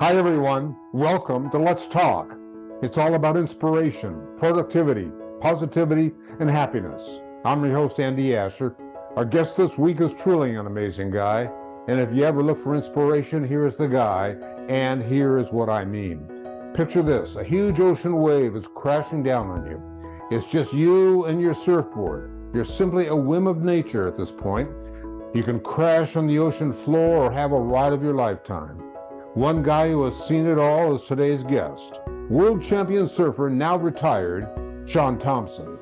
Hi, everyone. Welcome to Let's Talk. It's all about inspiration, productivity, positivity, and happiness. I'm your host, Andy Asher. Our guest this week is truly an amazing guy. And if you ever look for inspiration, here is the guy, and here is what I mean. Picture this, a huge ocean wave is crashing down on you. It's just you and your surfboard. You're simply a whim of nature at this point. You can crash on the ocean floor or have a ride of your lifetime. One guy who has seen it all is today's guest, world champion surfer, now retired, Shaun Tomson.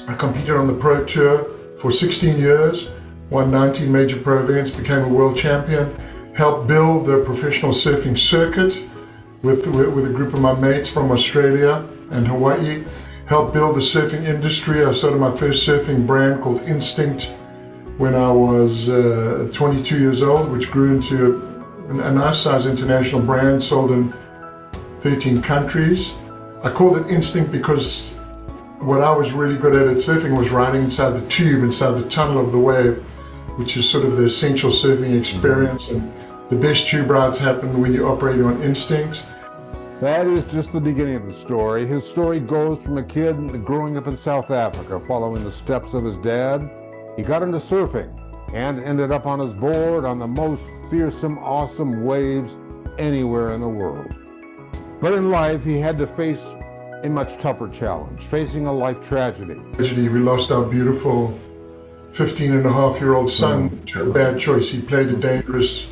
I competed on the pro tour for 16 years, won 19 major pro events, became a world champion, helped build the professional surfing circuit with a group of my mates from Australia and Hawaii, helped build the surfing industry. I started my first surfing brand called Instinct when I was 22 years old, which grew into a nice size international brand, sold in 13 countries. I called it Instinct because what I was really good at surfing was riding inside the tube, inside the tunnel of the wave, which is sort of the essential surfing experience. And the best tube rides happen when you operate on instinct. That is just the beginning of the story. His story goes from a kid growing up in South Africa, following the steps of his dad. He got into surfing and ended up on his board on the most fearsome, awesome waves anywhere in the world. But in life, he had to face a much tougher challenge, facing a life tragedy. We lost our beautiful 15-and-a-half-year-old son to a bad choice. He played a dangerous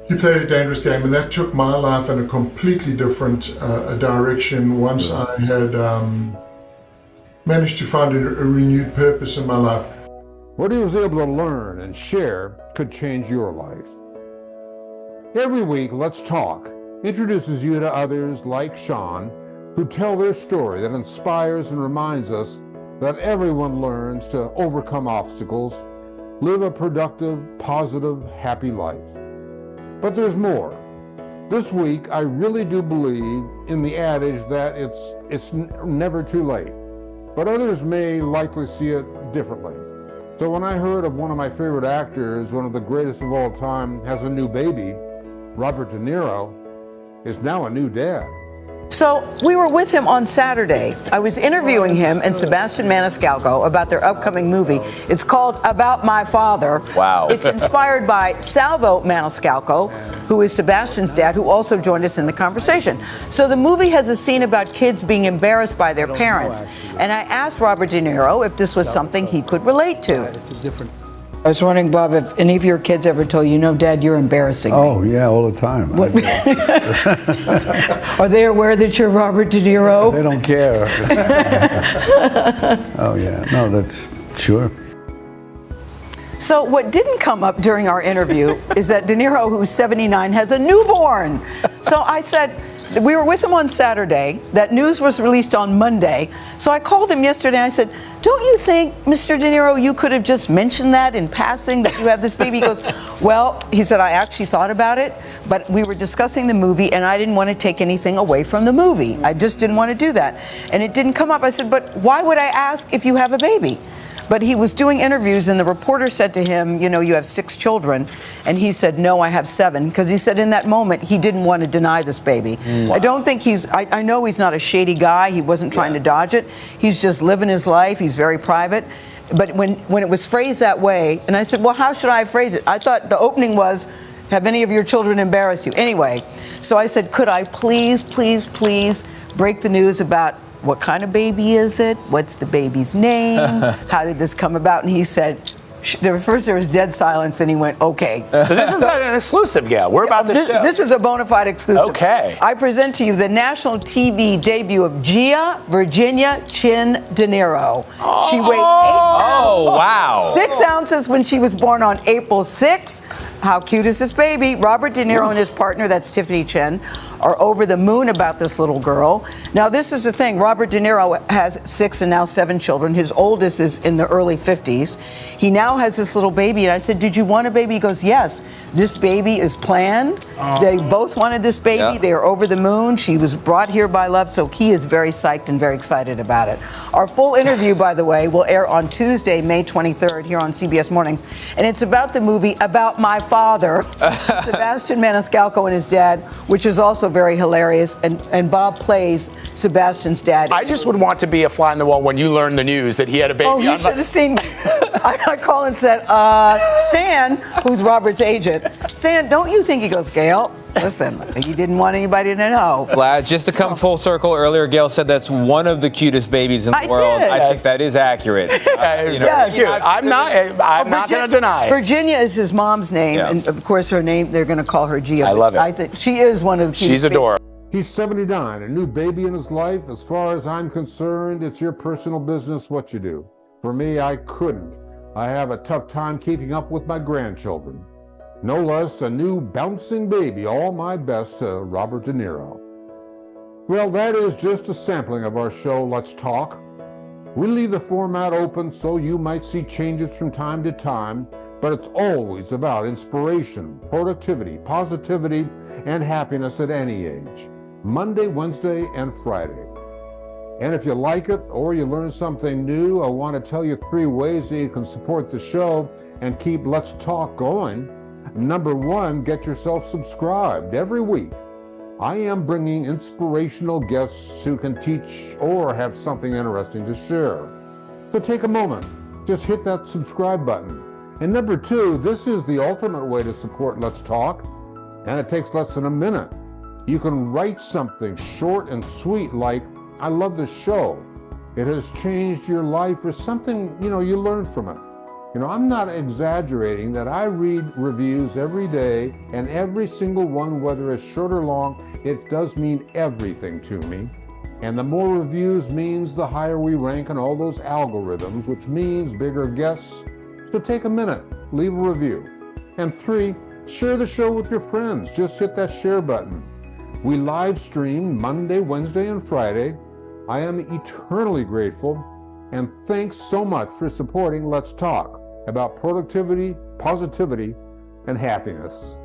game, and that took my life in a completely different direction once I had managed to find a renewed purpose in my life. What he was able to learn and share could change your life. Every week, Let's Talk introduces you to others like Shaun, who tell their story that inspires and reminds us that everyone learns to overcome obstacles, live a productive, positive, happy life. But there's more. This week, I really do believe in the adage that it's never too late, but others may likely see it differently. So when I heard of one of my favorite actors, one of the greatest of all time, has a new baby, Robert Denior is now a new dad. So we were with him on Saturday. I was interviewing him and Sebastian Maniscalco about their upcoming movie. It's called About My Father. Wow. It's inspired by Salvo Maniscalco, who is Sebastian's dad, who also joined us in the conversation. So the movie has a scene about kids being embarrassed by their parents. And I asked Robert De Niro if this was something he could relate to. I was wondering, Bob, if any of your kids ever told you, "No, Dad, you're embarrassing me." Oh, yeah, all the time. Are they aware that you're Robert De Niro? They don't care. Oh, yeah. No, that's sure. So what didn't come up during our interview is that De Niro, who's 79, has a newborn. So I said, we were with him on Saturday. That news was released on Monday. So I called him yesterday. I said, "Don't you think, Mr. De Niro, you could have just mentioned that in passing, that you have this baby?" He goes, "Well," he said, "I actually thought about it, but we were discussing the movie and I didn't want to take anything away from the movie. I just didn't want to do that. And it didn't come up." I said, "But why would I ask if you have a baby?" But he was doing interviews and the reporter said to him, "You know, you have 6 children." And he said, "No, I have 7." Because he said in that moment, he didn't want to deny this baby. Wow. I don't think I know he's not a shady guy. He wasn't trying to dodge it. He's just living his life. He's very private. But when it was phrased that way, and I said, "Well, how should I phrase it?" I thought the opening was, "Have any of your children embarrassed you?" Anyway, so I said, "Could I please break the news about what kind of baby is it? What's the baby's name? How did this come about?" And he said, first there was dead silence, and he went, "Okay." So this is not an exclusive, Gail. We're about to show. This is a bona fide exclusive. Okay. I present to you the national TV debut of Gia Virginia Chin De Niro. She weighed 6 ounces when she was born on April 6th. How cute is this baby? Robert De Niro and his partner, that's Tiffany Chen, are over the moon about this little girl. Now, this is the thing. Robert De Niro has 6 and now 7 children. His oldest is in the early 50s. He now has this little baby. And I said, "Did you want a baby?" He goes, "Yes. This baby is planned." They both wanted this baby. Yeah. They are over the moon. She was brought here by love. So he is very psyched and very excited about it. Our full interview, by the way, will air on Tuesday, May 23rd here on CBS Mornings. And it's about the movie About My Father. father, Sebastian Maniscalco, and his dad, which is also very hilarious. And Bob plays Sebastian's dad. I just would want to be a fly on the wall when you learned the news that he had a baby. Oh, you should have seen me. I called and said, Stan, who's Robert's agent, Stan, don't you think? He goes, Gail, listen, he didn't want anybody to know. Glad, just to come full circle, earlier Gail said that's one of the cutest babies in the world. Did. I think that is accurate. Yes. Cute. I'm not going to deny it. Virginia is his mom's name, Yeah. and of course her name, they're going to call her Gia. I love it. I think she is one of the cutest. She's adorable. He's 79, a new baby in his life. As far as I'm concerned, it's your personal business what you do. For me, I couldn't. I have a tough time keeping up with my grandchildren. No less a new bouncing baby. All my best to Robert De Niro. Well, that is just a sampling of our show, Let's Talk. We leave the format open so you might see changes from time to time, but it's always about inspiration, productivity, positivity, and happiness at any age. Monday, Wednesday, and Friday. And if you like it or you learn something new, I want to tell you 3 ways that you can support the show and keep Let's Talk going. Number 1, get yourself subscribed every week. I am bringing inspirational guests who can teach or have something interesting to share. So take a moment, just hit that subscribe button. And number 2, this is the ultimate way to support Let's Talk, and it takes less than a minute. You can write something short and sweet like, I love this show. It has changed your life, or something, you learn from it. I'm not exaggerating that I read reviews every day, and every single one, whether it's short or long, it does mean everything to me. And the more reviews means the higher we rank in all those algorithms, which means bigger guests. So take a minute, leave a review. And 3, share the show with your friends. Just hit that share button. We live stream Monday, Wednesday, and Friday. I am eternally grateful, and thanks so much for supporting Let's Talk about productivity, positivity, and happiness.